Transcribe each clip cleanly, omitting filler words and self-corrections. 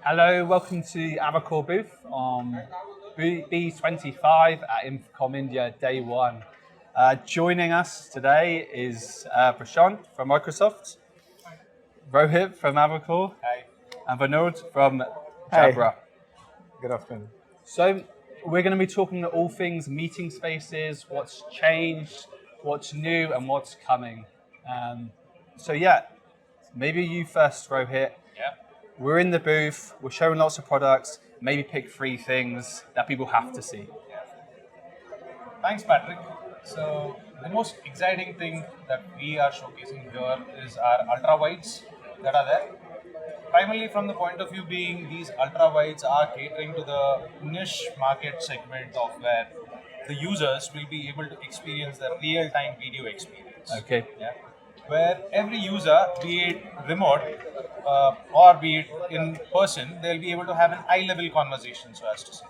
Hello, welcome to the Avocor booth on B25 at InfoComm India Day 1. Joining us today is Prashant from Microsoft, Rohit from Avocor, and Vinod from Hi. Jabra. Good afternoon. So we're going to be talking all things meeting spaces, what's changed, what's new, and what's coming. Maybe you first, Rohit. We're in the booth, we're showing lots of products, maybe pick three things that people have to see. Thanks, Patrick. So, the most exciting thing that we are showcasing here is our ultra wides that are there. Primarily from the point of view being these ultra wides are catering to the niche market segment of where the users will be able to experience the real time video experience. Okay. Yeah. Where every user, be it remote or be it in person, they'll be able to have an eye level conversation, so as to say.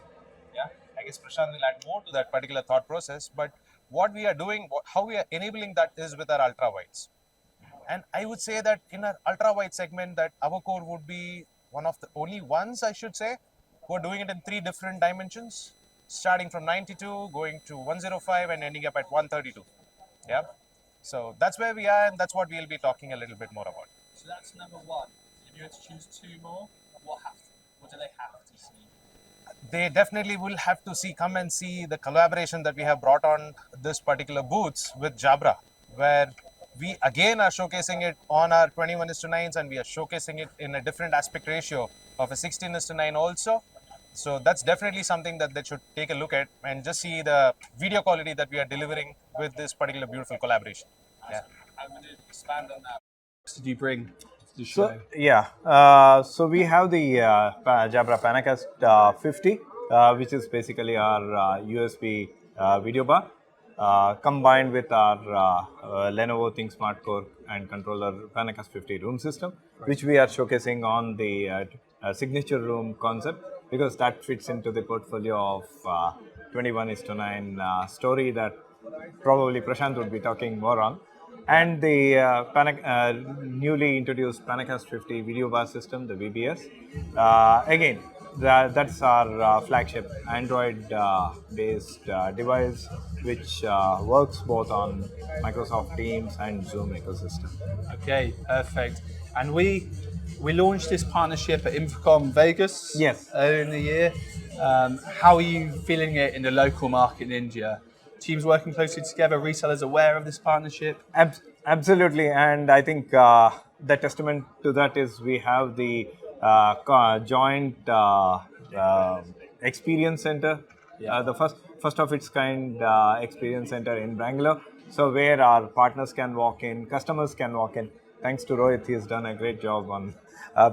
Yeah, I guess Prashant will add more to that particular thought process. But what we are doing, how we are enabling that is with our ultra wides. And I would say that in our ultra wide segment, that Avocor would be one of the only ones, I should say, who are doing it in three different dimensions, starting from 92, going to 105, and ending up at 132. Yeah. So that's where we are, and that's what we'll be talking a little bit more about. So that's number one. If you had to choose two more, what do they have to see? They definitely will have to come and see the collaboration that we have brought on this particular booths with Jabra, where we again are showcasing it on our 21:9s, and we are showcasing it in a different aspect ratio of a 16:9 also. So that's definitely something that they should take a look at and just see the video quality that we are delivering with this particular beautiful collaboration. Yeah. I'm going to expand on that. What did you bring to the show? So we have the Jabra Panacast 50, which is basically our USB video bar, combined with our Lenovo ThinkSmart Core and controller Panacast 50 room system, which we are showcasing on the signature room concept, because that fits into the portfolio of 21:9 story that probably Prashant would be talking more on. And the newly introduced Panacast 50 video bar system, the VBS. Again, that's our flagship Android-based device, which works both on Microsoft Teams and Zoom ecosystem. Okay, perfect. And we launched this partnership at InfoComm Vegas earlier in the year. How are you feeling it in the local market in India? Teams working closely together, resellers aware of this partnership? Absolutely, and I think the testament to that is we have the joint experience center, the first of its kind experience center in Bangalore. So where our partners can walk in, customers can walk in. Thanks to Rohit, he's done a great job on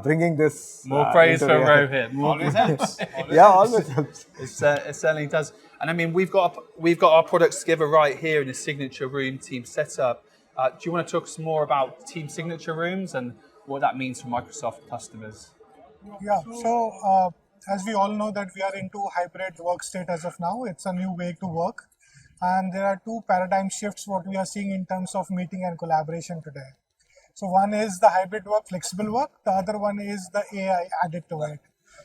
bringing this. More praise for Rohit. Always helps. Always helps. It certainly does. And I mean, we've got our products together right here in the signature room team setup. Do you want to talk some more about team signature rooms and what that means for Microsoft customers? Yeah. So as we all know that we are into hybrid work state as of now. It's a new way to work, and there are two paradigm shifts what we are seeing in terms of meeting and collaboration today. So one is the hybrid work, flexible work. The other one is the AI added to it.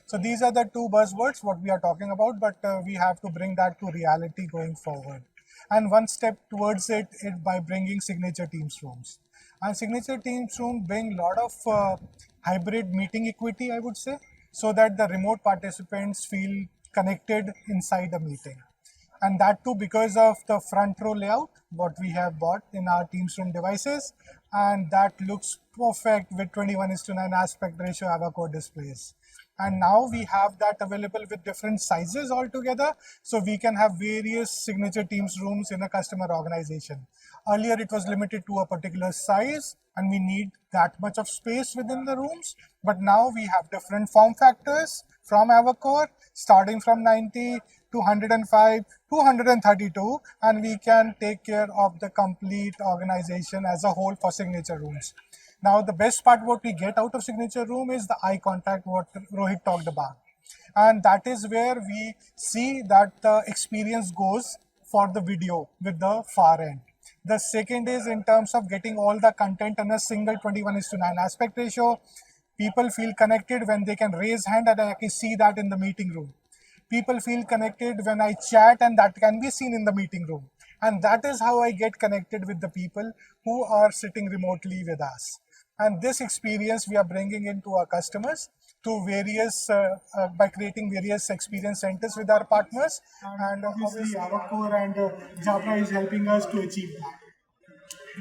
So these are the two buzzwords what we are talking about, but we have to bring that to reality going forward. And one step towards it is by bringing signature teams rooms. And signature teams room bring a lot of hybrid meeting equity, I would say, so that the remote participants feel connected inside the meeting. And that too because of the front row layout, what we have bought in our Teams Room devices, and that looks perfect with 21:9 aspect ratio Avocor displays. And now we have that available with different sizes altogether, so we can have various signature Teams rooms in a customer organization. Earlier it was limited to a particular size and we need that much of space within the rooms, but now we have different form factors from Avocor, starting from 90 to 105 to 132, and we can take care of the complete organization as a whole for signature rooms. Now, the best part what we get out of signature room is the eye contact what Rohit talked about. And that is where we see that the experience goes for the video with the far end. The second is in terms of getting all the content in a single 21:9 aspect ratio. People feel connected when they can raise hand and I can see that in the meeting room. People feel connected when I chat and that can be seen in the meeting room. And that is how I get connected with the people who are sitting remotely with us. And this experience we are bringing into our customers to various, by creating various experience centers with our partners. And obviously Avocor and Jabra is helping us to achieve that.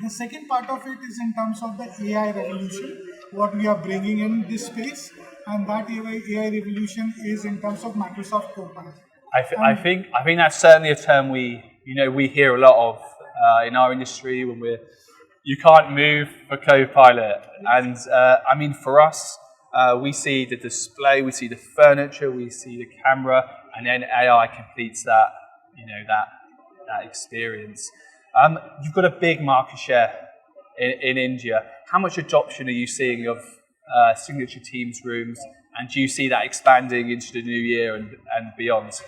The second part of it is in terms of the AI revolution, what we are bringing in this space, and that AI revolution is in terms of Microsoft Copilot. I think that's certainly a term we hear a lot of in our industry when you can't move for Copilot, and I mean for us, we see the display, we see the furniture, we see the camera, and then AI completes that that experience. You've got a big market share in India. How much adoption are you seeing of signature Teams rooms, and do you see that expanding into the new year and beyond?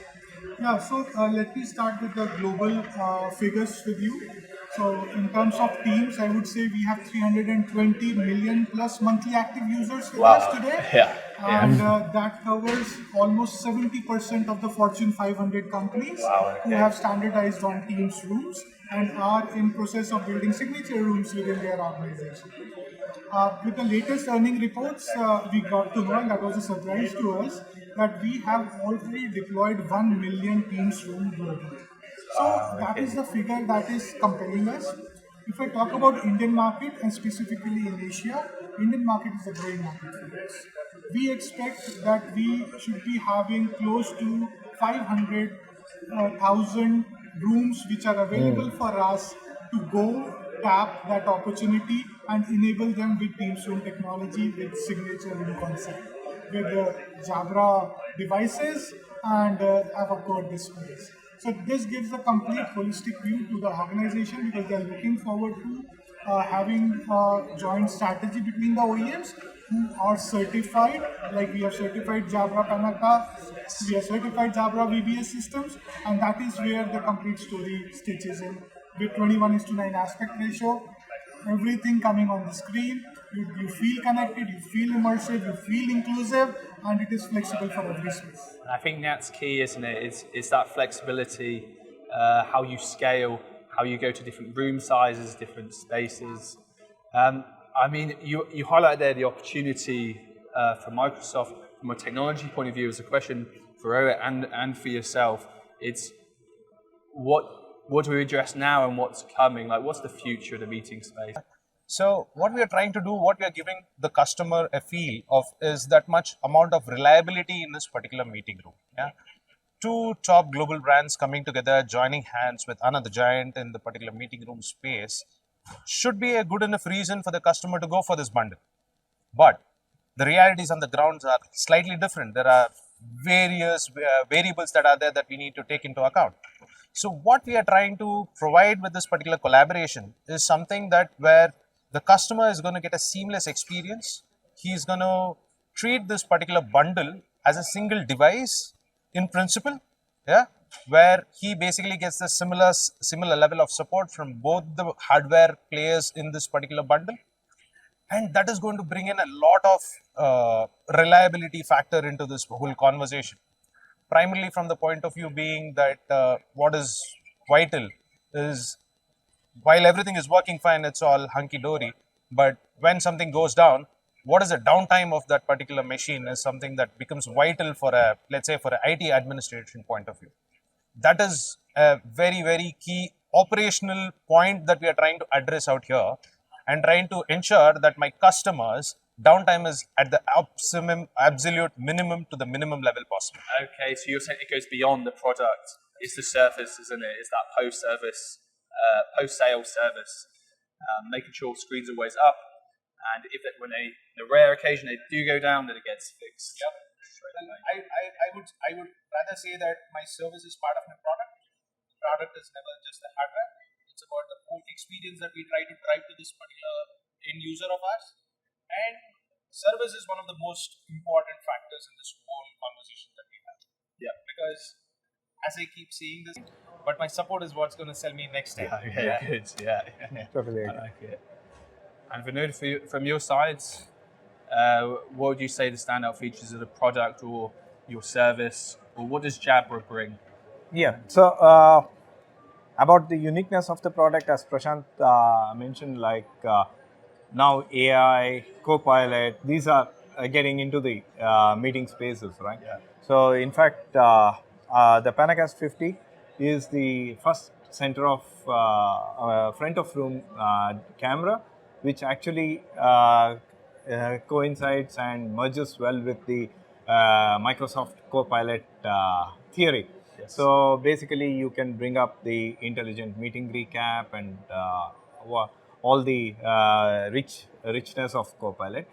Yeah, so let me start with the global figures with you. So in terms of Teams, I would say we have 320 million plus monthly active users with us today. Yeah. And that covers almost 70% of the Fortune 500 companies who have standardized on Teams rooms and are in process of building signature rooms within their organization. With the latest earning reports, we got to know, and that was a surprise to us, that we have already deployed 1 million Teams room globally. So that is the figure that is compelling us. If I talk about Indian market and specifically in Asia, Indian market is a growing market for us. We expect that we should be having close to 500,000 rooms which are available for us to go tap that opportunity and enable them with Teams room technology with signature room concept, with Jabra devices and Avocor displays. So this gives a complete holistic view to the organization because they are looking forward to having a joint strategy between the OEMs who are certified, like we have certified Jabra Panaka, we have certified Jabra VBS systems, and that is where the complete story stitches in with 21:9 aspect ratio, everything coming on the screen. You feel connected, you feel immersive, you feel inclusive, and it is flexible for every space. I think that's key, isn't it? It's that flexibility, how you scale, how you go to different room sizes, different spaces. I mean, you highlighted there the opportunity for Microsoft from a technology point of view. As a question for Rohit and for yourself, it's what do we address now and what's coming? Like, what's the future of the meeting space? So what we are trying to do, what we are giving the customer a feel of is that much amount of reliability in this particular meeting room. Yeah, two top global brands coming together, joining hands with another giant in the particular meeting room space should be a good enough reason for the customer to go for this bundle. But the realities on the grounds are slightly different. There are various variables that are there that we need to take into account. So what we are trying to provide with this particular collaboration is something that where the customer is going to get a seamless experience. He's going to treat this particular bundle as a single device in principle, yeah, where he basically gets the similar level of support from both the hardware players in this particular bundle. And that is going to bring in a lot of reliability factor into this whole conversation. Primarily from the point of view being that what is vital is while everything is working fine, it's all hunky-dory. But when something goes down, what is the downtime of that particular machine is something that becomes vital for let's say for an IT administration point of view. That is a very, very key operational point that we are trying to address out here and trying to ensure that my customers' downtime is at the absolute minimum to the minimum level possible. Okay, so you're saying it goes beyond the product. It's the service, isn't it? It's that post-service, post-sale service, making sure screens are always up, and if when the rare occasion they do go down, then it gets fixed. Yep. I would rather say that my service is part of my product. The product is never just the hardware. It's about the whole experience that we try to drive to this particular end user of ours. And service is one of the most important factors in this whole conversation that we have. Yeah. Because as I keep saying this, but my support is what's going to sell me next time. Okay, good. Yeah. Totally I agree. like it. And Vinod, from your side, what would you say the standout features of the product or your service, or what does Jabra bring? Yeah. So about the uniqueness of the product, as Prashant mentioned, like now AI, Copilot, these are getting into the meeting spaces, right? Yeah. So in fact, the Panacast 50 is the first center of front of room camera, which actually coincides and merges well with the Microsoft Copilot theory. Yes. So basically, you can bring up the intelligent meeting recap and all the richness of Copilot.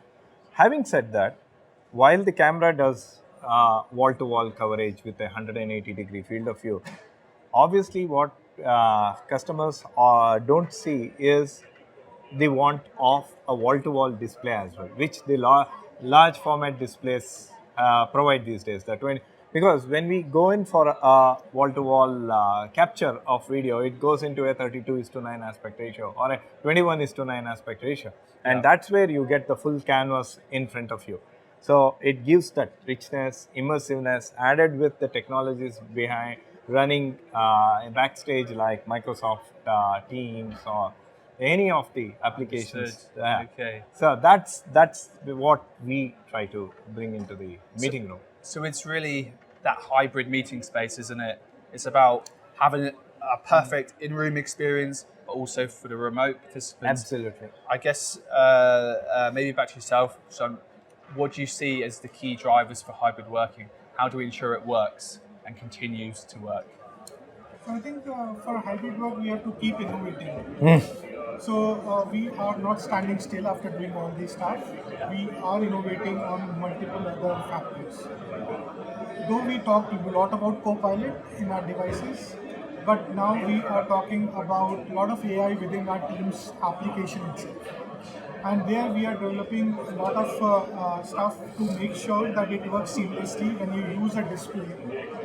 Having said that, while the camera does wall-to-wall coverage with a 180-degree field of view, obviously what customers don't see is the want of a wall-to-wall display as well, which the large format displays provide these days. Because when we go in for a wall-to-wall capture of video, it goes into a 32:9 aspect ratio or a 21:9 aspect ratio, and that's where you get the full canvas in front of you. So it gives that richness, immersiveness added with the technologies behind running backstage like Microsoft Teams or any of the applications. Understood. Okay. So that's what we try to bring into the meeting room. So it's really that hybrid meeting space, isn't it? It's about having a perfect in-room experience, but also for the remote participants. Absolutely. I guess maybe back to yourself, Sean. What do you see as the key drivers for hybrid working? How do we ensure it works and continues to work? So I think for hybrid work, we have to keep innovating. So we are not standing still after doing all this stuff. We are innovating on multiple other factors. Though we talked a lot about Copilot in our devices, but now we are talking about a lot of AI within our team's application itself. And there we are developing a lot of stuff to make sure that it works seamlessly when you use a display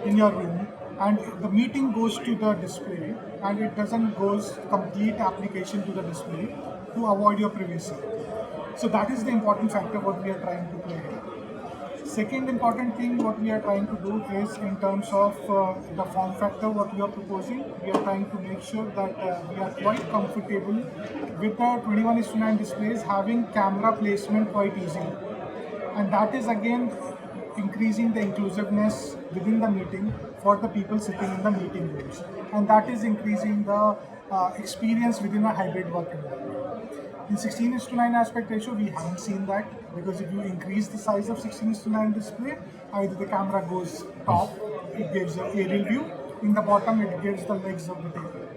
in your room and the meeting goes to the display and it doesn't goes complete application to the display to avoid your privacy. So that is the important factor what we are trying to play here. Second important thing what we are trying to do is in terms of the form factor what we are proposing, we are trying to make sure that we are quite comfortable with the 21:9 displays having camera placement quite easily. And that is again increasing the inclusiveness within the meeting for the people sitting in the meeting rooms. And that is increasing the experience within a hybrid work environment. In 16:9 aspect ratio, we haven't seen that because if you increase the size of 16:9 display, either the camera goes top, it gives an aerial view, in the bottom it gives the legs of the table.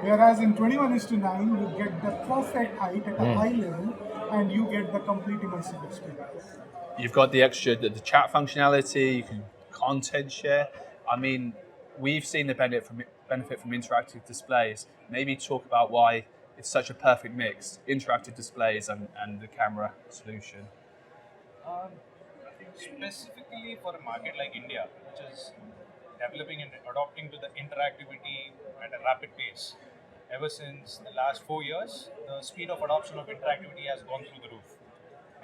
Whereas in 21:9, you get the perfect height at a high level and you get the complete immersive experience. You've got the extra, the chat functionality. You can content share. I mean, we've seen the benefit from interactive displays. Maybe talk about why it's such a perfect mix: interactive displays and the camera solution. Specifically for a market like India, which is developing and adopting to the interactivity at a rapid pace. Ever since the last 4 years, the speed of adoption of interactivity has gone through the roof.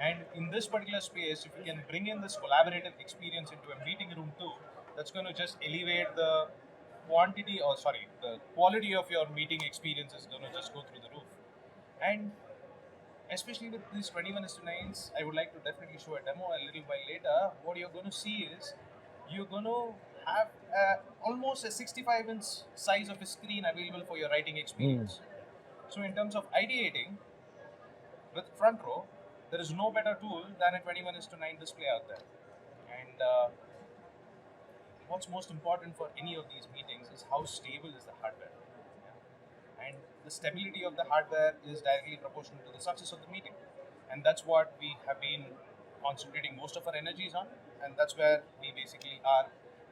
And in this particular space, if you can bring in this collaborative experience into a meeting room too, that's going to just elevate the quality of your meeting experience is going to just go through the roof. And especially with these 21:9s, I would like to definitely show a demo a little while later. What you're going to see is you're going to have almost a 65-inch size of a screen available for your writing experience. So in terms of ideating with front row, there is no better tool than a 21:9 display out there. And what's most important for any of these meetings is how stable is the hardware. And the stability of the hardware is directly proportional to the success of the meeting. And that's what we have been concentrating most of our energies on. And that's where we basically are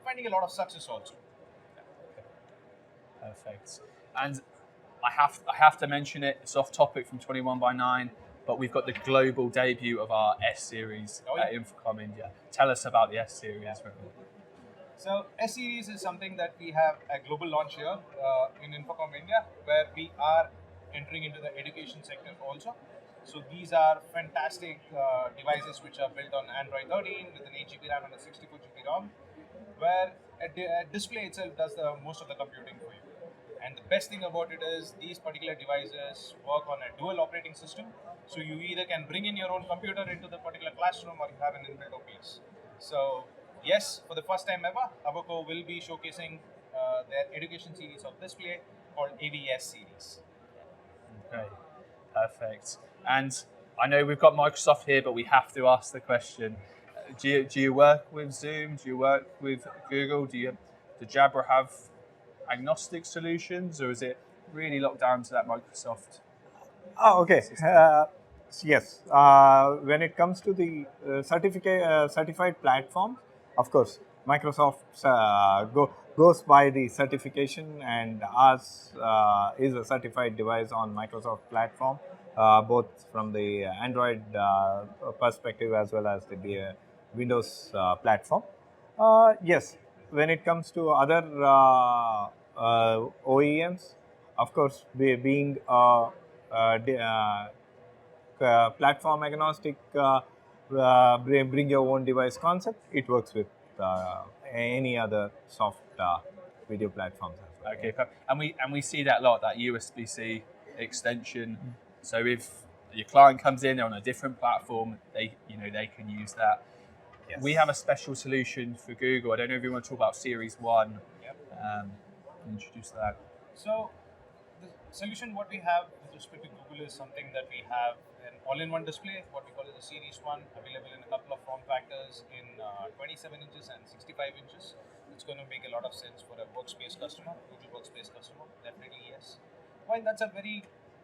finding a lot of success also. Perfect. And I have to mention it. It's off topic from 21:9, but we've got the global debut of our S series at InfoComm India. Tell us about the S series. So S series is something that we have a global launch here in InfoComm India, where we are entering into the education sector also. So these are fantastic devices which are built on Android 13 with an 8 GB RAM and a 64 GB ROM, where a display itself does the most of the computing for you. And the best thing about it is these particular devices work on a dual operating system. So you either can bring in your own computer into the particular classroom or you have an inbuilt OPS. So yes, for the first time ever, Avocor will be showcasing their education series of display called AVS series. Okay, perfect. And I know we've got Microsoft here, but we have to ask the question: do you work with Zoom? Do you work with Google? Do Jabra have agnostic solutions, or is it really locked down to that Microsoft? Oh, okay. Yes. When it comes to the certified platforms, of course, Microsoft goes by the certification, and ours is a certified device on Microsoft platform, both from the Android perspective as well as the Windows platform. Yes, when it comes to other OEMs, of course, being platform agnostic, bring your own device concept, it works with any other soft video platforms as well. Okay, and we see that a lot, that USB-C extension. So if your client comes in, they're on a different platform, they can use that. Yes. We have a special solution for Google. I don't know if you want to talk about Series 1. Yep. Introduce that. So the solution what we have with respect to Google is something that we have an all-in-one display, what we call it the Series 1, available in a couple of form factors in 27 inches and 65 inches. It's going to make a lot of sense for a workspace customer, Google Workspace customer, definitely yes. While that's a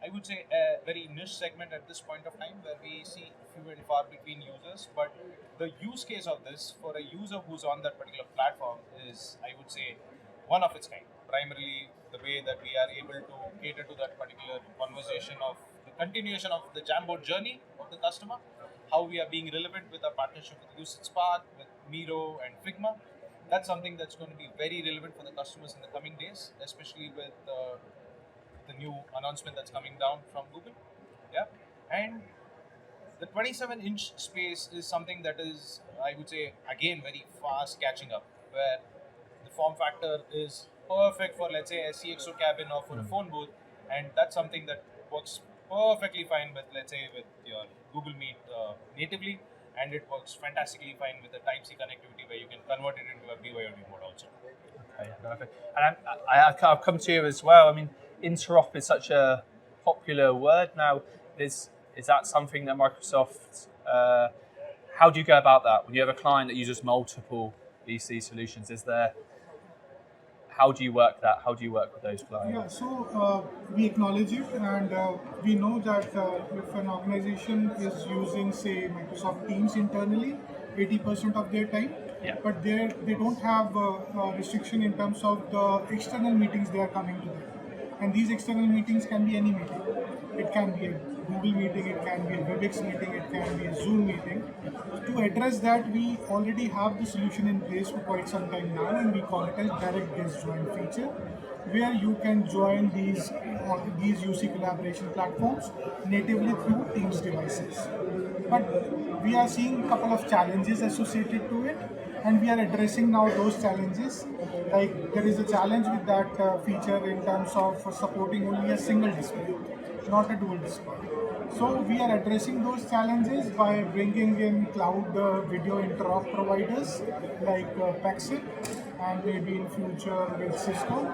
I would say a very niche segment at this point of time where we see few and far between users, but the use case of this for a user who's on that particular platform is, I would say, one of its kind. Primarily, the way that we are able to cater to that particular conversation of the continuation of the Jamboard journey of the customer, how we are being relevant with our partnership with Usage Spark, with Miro and Figma. That's something that's going to be very relevant for the customers in the coming days, especially with the new announcement that's coming down from Google. Yeah, and the 27-inch space is something that is, I would say, again very fast catching up, where the form factor is perfect for, let's say, a CXO cabin or for a phone booth, and that's something that works perfectly fine with, let's say, with your Google Meet natively, and it works fantastically fine with the Type-C connectivity where you can convert it into a BYOD mode also. Okay, perfect. And I've come to you as well. I mean, interop is such a popular word now. Is that something that Microsoft? How do you go about that when you have a client that uses multiple VC solutions? How do you work that? How do you work with those clients? Yeah, so we acknowledge it, and we know that if an organization is using, say, Microsoft Teams internally, 80% of their time, Yeah. but they don't have a restriction in terms of the external meetings they are coming to them. And these external meetings can be any meeting. It can be a Google meeting, it can be a WebEx meeting, it can be a Zoom meeting. To address that, we already have the solution in place for quite some time now, and we call it as direct guest join feature, where you can join these UC collaboration platforms natively through Teams devices. But we are seeing a couple of challenges associated to it, and we are addressing now those challenges. Like there is a challenge with that feature in terms of supporting only a single display, not a dual display. So we are addressing those challenges by bringing in cloud video interop providers like Paxil, and maybe in future with Cisco.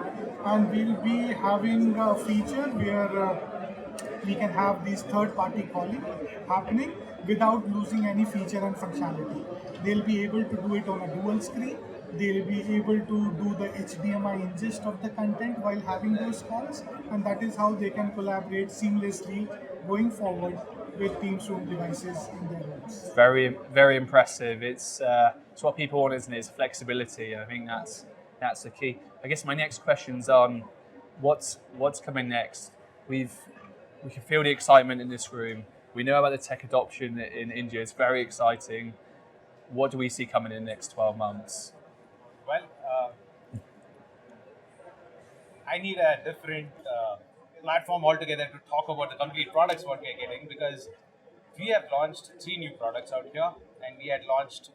And we'll be having a feature where we can have these third-party calling happening without losing any feature and functionality. They'll be able to do it on a dual screen. They'll be able to do the HDMI ingest of the content while having those calls, and that is how they can collaborate seamlessly going forward with Teams Room devices in their rooms. Very, very impressive. It's what people want, isn't it? It's flexibility. I think that's the key. I guess my next question's on what's coming next. We can feel the excitement in this room. We know about the tech adoption in India. It's very exciting. What do we see coming in the next 12 months? Well, I need a different platform altogether to talk about the complete products what we are getting, because we have launched 3 new products out here, and we had launched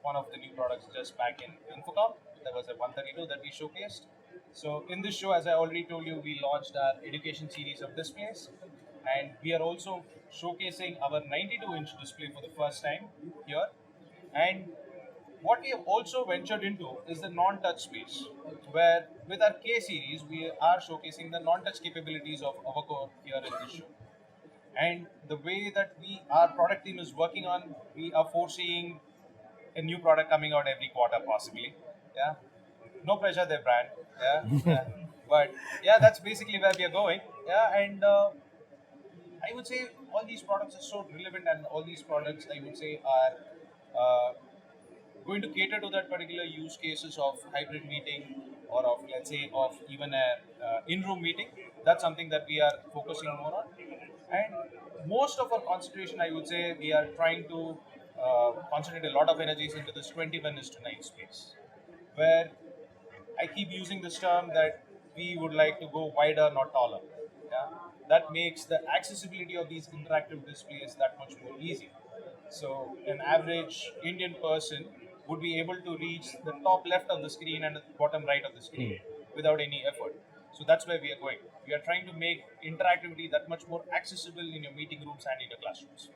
one of the new products just back in InfoComm. There was a 132 that we showcased. So in this show, as I already told you, we launched our education series of displays, and we are also showcasing our 92-inch display for the first time here. And what we have also ventured into is the non-touch space, where with our K series, we are showcasing the non-touch capabilities of Avocor here in this show. And the way that our product team is working on, we are foreseeing a new product coming out every quarter, possibly. Yeah, no pressure there, brand. Yeah, yeah. But yeah, that's basically where we are going. Yeah, and I would say all these products are so relevant, and all these products I would say are going to cater to that particular use cases of hybrid meeting, or of, let's say, of even a in-room meeting. That's something that we are focusing more on, and most of our concentration, I would say, we are trying to concentrate a lot of energies into this 21:9 space, where I keep using this term that we would like to go wider, not taller. Yeah? That makes the accessibility of these interactive displays that much more easy. So an average Indian person would be able to reach the top left of the screen and the bottom right of the screen without any effort. So that's where we are going. We are trying to make interactivity that much more accessible in your meeting rooms and in your classrooms.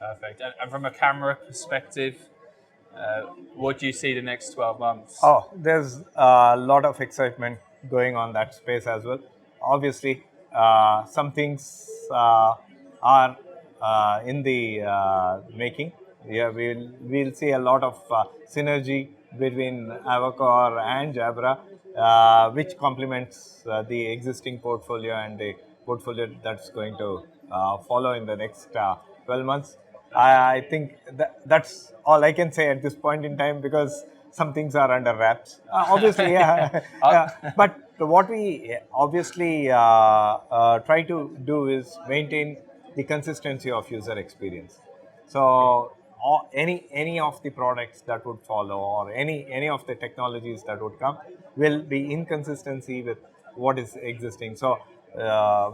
Perfect. And from a camera perspective, what do you see the next 12 months? Oh, there's a lot of excitement going on that space as well. Obviously, some things are in the making. Yeah, we'll see a lot of synergy between Avocor and Jabra, which complements the existing portfolio and the portfolio that's going to follow in the next 12 months. I think that's all I can say at this point in time, because some things are under wraps. Obviously, yeah. But what we obviously try to do is maintain the consistency of user experience. So any of the products that would follow, or any of the technologies that would come, will be in consistency with what is existing. So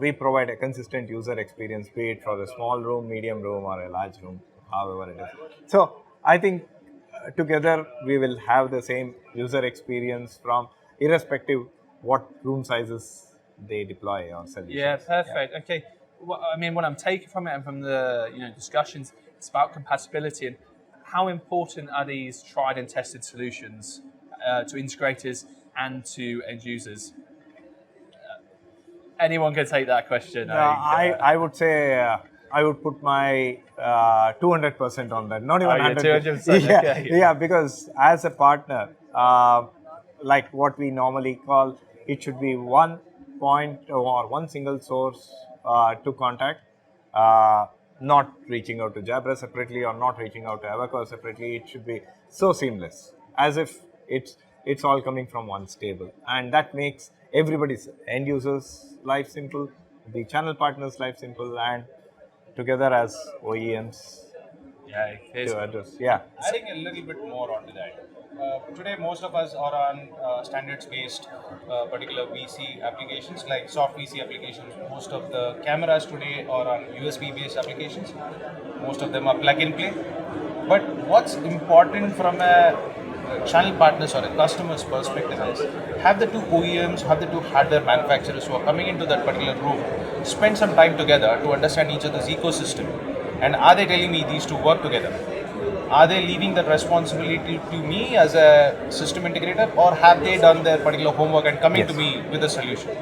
we provide a consistent user experience, be it for a small room, medium room, or a large room, however it is. So I think together we will have the same user experience, from irrespective what room sizes they deploy or solutions. Yeah, perfect. Okay. Well, I mean, what I'm taking from it and from the discussions, it's about compatibility, and how important are these tried and tested solutions to integrators and to end users? Anyone can take that question. I would say I would put my 200% on that. Not even 100%. 200%. Yeah, Okay. yeah, because as a partner, like what we normally call, it should be one point or one single source to contact. Not reaching out to Jabra separately, or not reaching out to Avocor separately. It should be so seamless, as if it's all coming from one stable, and that makes everybody's end users' life simple, the channel partners' life simple, and together as OEMs to address. Yeah. Adding a little bit more onto that. Today, most of us are on standards-based particular VC applications, like soft VC applications. Most of the cameras today are on USB-based applications. Most of them are plug-and-play. But what's important from a channel partners or a customer's perspective is, have the two OEMs, have the two hardware manufacturers who are coming into that particular room spend some time together to understand each other's ecosystem. And are they telling me these two work together? Are they leaving that responsibility to me as a system integrator, or have they done their particular homework and coming to me with a solution?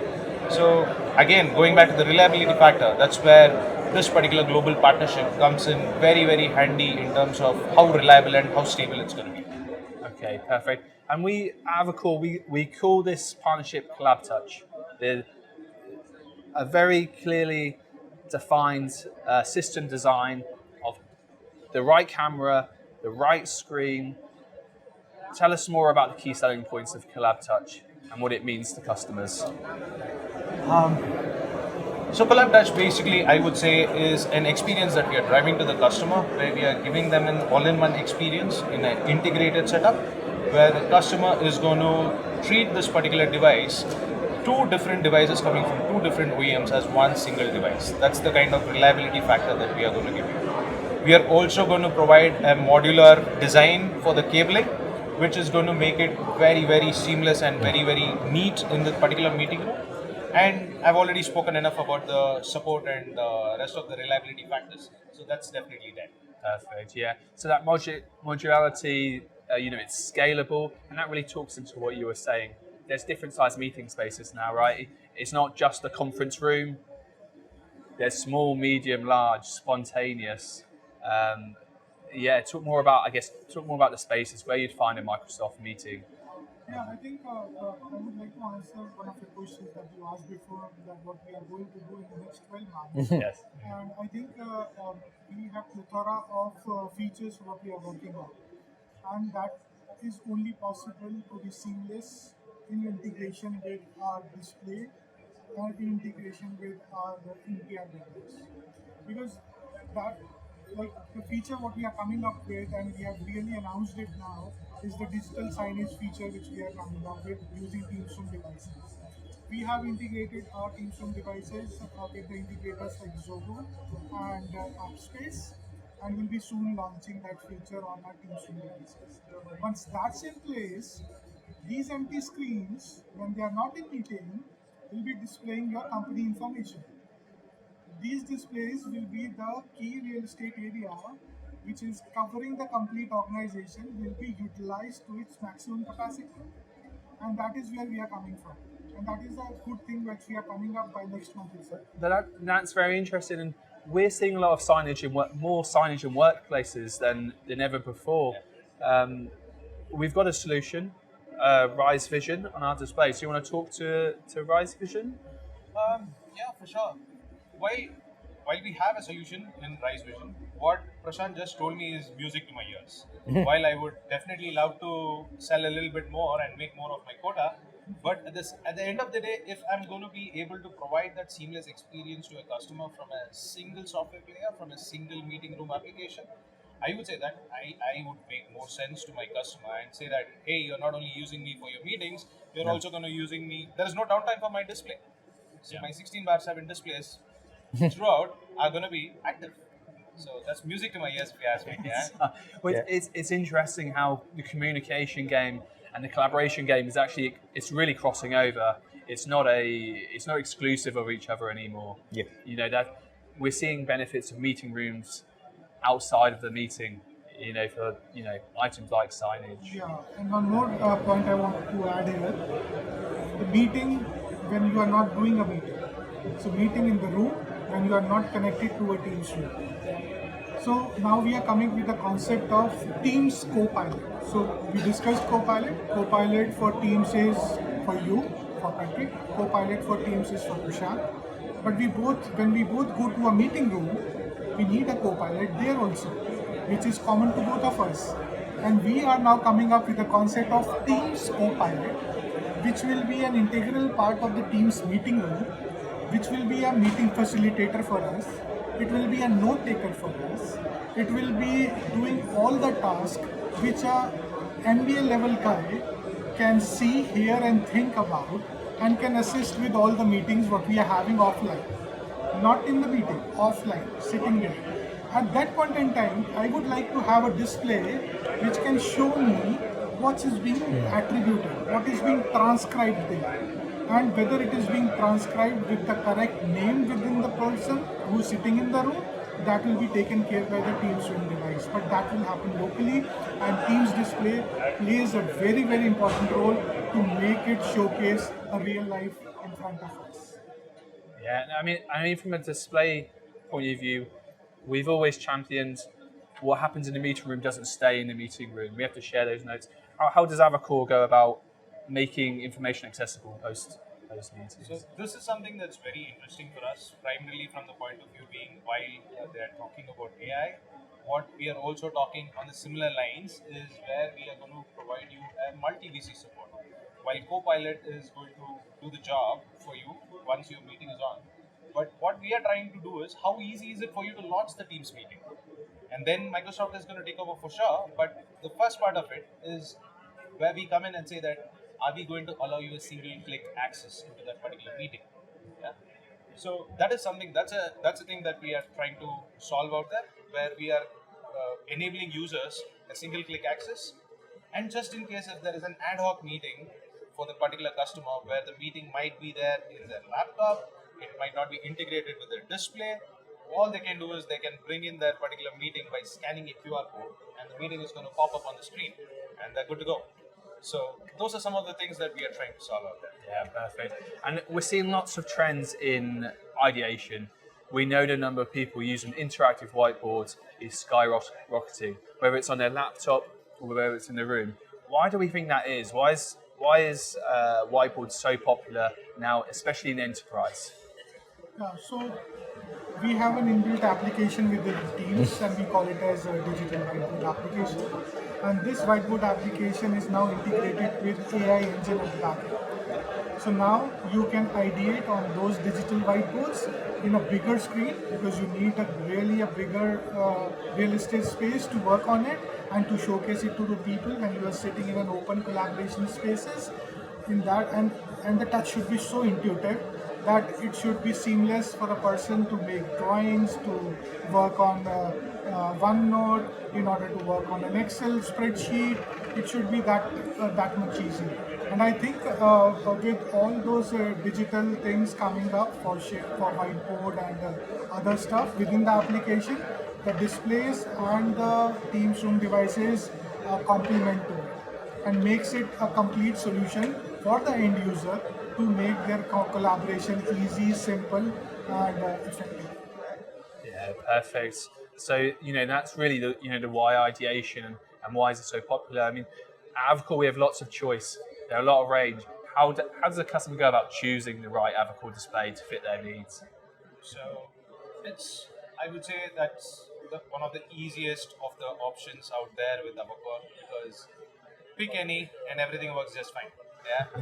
So again, going back to the reliability factor, that's where this particular global partnership comes in very, very handy in terms of how reliable and how stable it's going to be. Okay, perfect. And we, Avocor, we call this partnership Collab Touch. There's a very clearly defined system design of the right camera, the right screen. Tell us more about the key selling points of Collab Touch and what it means to customers. So Collab Touch basically, I would say, is an experience that we are driving to the customer, where we are giving them an all-in-one experience in an integrated setup, where the customer is going to treat this particular device two different devices coming from two different OEMs as one single device. That's the kind of reliability factor that we are going to give you. We are also going to provide a modular design for the cabling, which is going to make it very, very seamless and very, very neat in the particular meeting room. And I've already spoken enough about the support and the rest of the reliability factors. So that's definitely there. Perfect. Yeah. So that modularity, it's scalable, and that really talks into what you were saying. There's different size meeting spaces now, right? It's not just the conference room. There's small, medium, large, spontaneous. Um, talk more about the spaces where you'd find a Microsoft meeting. Yeah, I think I would like to answer one of the questions that you asked before, that what we are going to do in the next 12 months. Yes. And I think we have plethora of features what we are working on, and that is only possible to be seamless in integration with our display and in integration with our NPI vendors. Because that, like the feature what we are coming up with, and we have really announced it now, is the digital signage feature which we are coming up with using Teams from devices. We have integrated our Teams from devices with the integrators like Zoho and AppSpace, and we'll be soon launching that feature on our Teams from devices. Once that's in place, these empty screens, when they are not in meeting, will be displaying your company information. These displays will be the key real estate area, which is covering the complete organization, will be utilized to its maximum capacity. And that is where we are coming from. And that is a good thing which we are coming up by next month itself. That's very interesting, and we're seeing a lot of signage more signage in workplaces than ever before. We've got a solution, Rise Vision, on our display. So you want to talk to Rise Vision? Yeah, for sure. While we have a solution in Rise Vision, what Prashant just told me is music to my ears. While I would definitely love to sell a little bit more and make more of my quota, but at the end of the day, if I'm going to be able to provide that seamless experience to a customer from a single software player, from a single meeting room application, I would say that I would make more sense to my customer and say that, hey, you're not only using me for your meetings, you're also going to using me. There is no downtime for my display. So my 16 bar 7 displays throughout are going to be active. So that's music to my ears, if you ask me. Yeah. It's interesting how the communication game and the collaboration game is actually it's really crossing over. It's not exclusive of each other anymore. Yeah. That we're seeing benefits of meeting rooms outside of the meeting. For items like signage. Yeah, and one more point I want to add here: the meeting when you are not doing a meeting. So meeting in the room when you are not connected to a Teams room. So now we are coming with the concept of Teams Copilot. So we discussed Copilot. Copilot for Teams is for you, for Patrick. Copilot for Teams is for Prashant. But when we both go to a meeting room, we need a Copilot there also, which is common to both of us. And we are now coming up with the concept of Teams Copilot, which will be an integral part of the Teams meeting room, which will be a meeting facilitator for us. It will be a note taker for us. It will be doing all the tasks which a MBA level guy can see, hear and think about, and can assist with all the meetings what we are having offline. Not in the meeting, offline, sitting there. At that point in time, I would like to have a display which can show me what is being attributed, what is being transcribed there, and whether it is being transcribed with the correct name within the person who is sitting in the room. That will be taken care by the Teams Swim device, but that will happen locally, and Teams display plays a very, very important role to make it showcase a real life in front of us. Yeah, I mean, from a display point of view, we've always championed what happens in the meeting room doesn't stay in the meeting room. We have to share those notes. How does Avocor go about making information accessible post those meetings? So this is something that's very interesting for us, primarily from the point of view being while they are talking about AI, what we are also talking on the similar lines is where we are going to provide you a multi-VC support. While Copilot is going to do the job for you once your meeting is on, but what we are trying to do is how easy is it for you to launch the Teams meeting? And then Microsoft is going to take over for sure, but the first part of it is where we come in and say that are we going to allow you a single click access into that particular meeting? Yeah. So that is something, that's a thing that we are trying to solve out there, where we are enabling users a single click access. And just in case if there is an ad hoc meeting for the particular customer where the meeting might be there in their laptop, it might not be integrated with their display, all they can do is they can bring in their particular meeting by scanning a QR code, and the meeting is going to pop up on the screen, and they're good to go. So those are some of the things that we are trying to solve out there. Yeah, perfect. And we're seeing lots of trends in ideation. We know the number of people using interactive whiteboards is skyrocketing, whether it's on their laptop or whether it's in the room. Why do we think that is? Why is whiteboard so popular now, especially in enterprise? Yeah, so we have an inbuilt application within Teams, and we call it as a digital whiteboard application. And this whiteboard application is now integrated with AI engine at the back end. So now you can ideate on those digital whiteboards in a bigger screen, because you need a bigger real estate space to work on it and to showcase it to the people when you are sitting in an open collaboration spaces. In that, and the touch should be so intuitive that it should be seamless for a person to make drawings, to work on OneNote, in order to work on an Excel spreadsheet. It should be that much easier. And I think with all those digital things coming up for whiteboard and other stuff within the application, the displays and the Teams Room devices complement to it and makes it a complete solution for the end user to make their collaboration easy, simple, and effective. Yeah, perfect. So that's really the why ideation and why is it so popular. I mean, at Avocor we have lots of choice. There are a lot of range. How does the customer go about choosing the right Avocor display to fit their needs? So I would say that's one of the easiest of the options out there with Avocor, because pick any and everything works just fine.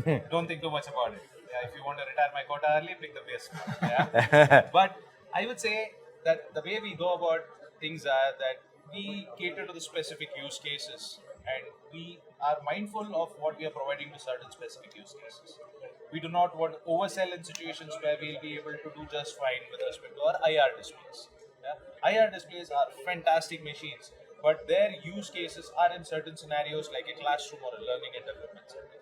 Yeah, don't think too much about it. Yeah, if you want to retire my quota early, pick the best one. Yeah, but I would say that the way we go about things are that we cater to the specific use cases, and we are mindful of what we are providing to certain specific use cases. We do not want to oversell in situations where we'll be able to do just fine with respect to our IR displays. Yeah? IR displays are fantastic machines, but their use cases are in certain scenarios like a classroom or a learning and development center.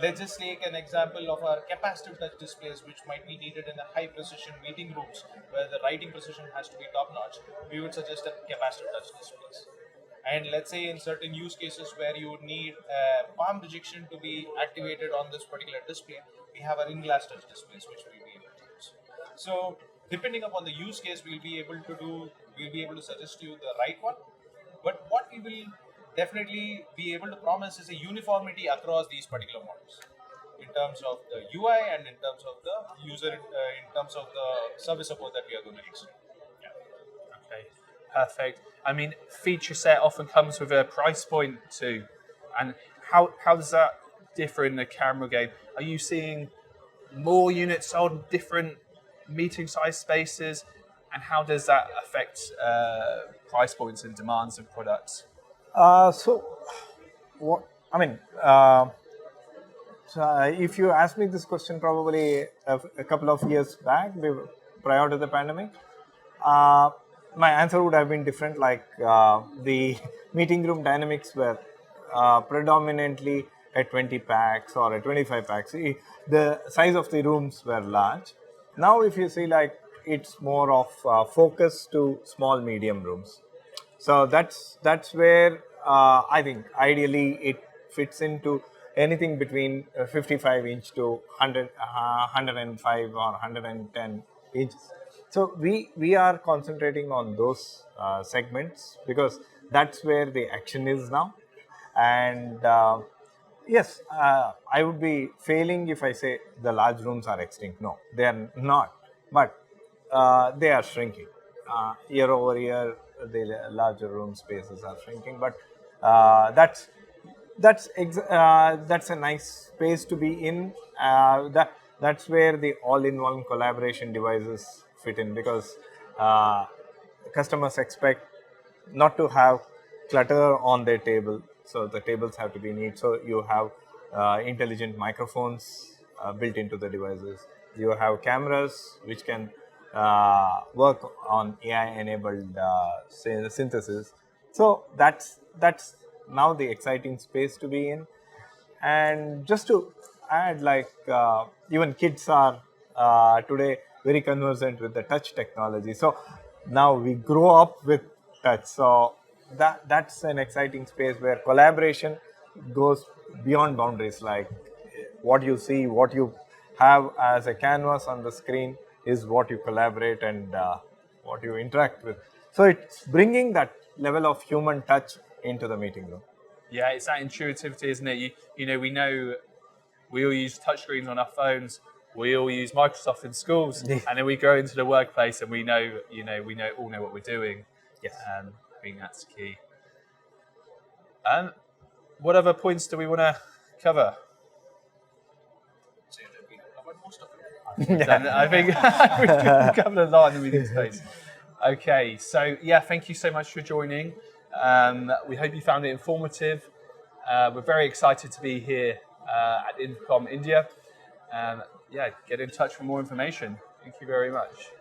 Let's just take an example of our capacitive touch displays, which might be needed in the high precision meeting rooms where the writing precision has to be top notch. We would suggest a capacitive touch displays. And let's say in certain use cases where you would need palm projection to be activated on this particular display, we have our in-glass touch displays which we'll be able to use. So depending upon the use case, we'll be able to suggest you the right one. But what we will definitely be able to promise is a uniformity across these particular models in terms of the UI and in terms of the user, in terms of the service support that we are going to extend. Yeah. Okay, perfect. I mean, feature set often comes with a price point too, and how does that differ in the camera game? Are you seeing more units sold in different meeting size spaces, and how does that affect price points and demands of products? If you asked me this question probably a couple of years back, prior to the pandemic, my answer would have been different. Like the meeting room dynamics were predominantly at 20 packs or at 25 packs. The size of the rooms were large. Now, if you see, like, it's more of focus to small medium rooms. So that's where I think ideally it fits into anything between 55 inch to 105 or 110 inches. So we are concentrating on those segments because that's where the action is now. And yes, I would be failing if I say the large rooms are extinct. No, they are not. But they are shrinking. Year over year, the larger room spaces are shrinking. But that's a nice space to be in. That's where the all-in-one collaboration devices fit in, because customers expect not to have clutter on their table. So the tables have to be neat. So you have intelligent microphones built into the devices. You have cameras which can work on AI-enabled synthesis. So that's now the exciting space to be in. And just to add, like even kids are today very conversant with the touch technology. So now we grow up with touch. So that's an exciting space where collaboration goes beyond boundaries. Like what you see, what you have as a canvas on the screen is what you collaborate and what you interact with. So it's bringing that level of human touch into the meeting room. Yeah, it's that intuitivity, isn't it? You know, we all use touchscreens on our phones. We all use Microsoft in schools, and then we go into the workplace and we all know what we're doing. Yes. I think that's key. What other points do we want to cover? And I think we've covered a lot in the meeting space. Okay, so yeah, thank you so much for joining. We hope you found it informative. We're very excited to be here at InfoComm India. Yeah, get in touch for more information. Thank you very much.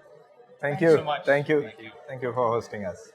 Thank you. so much. Thank you. Thank you. Thank you for hosting us.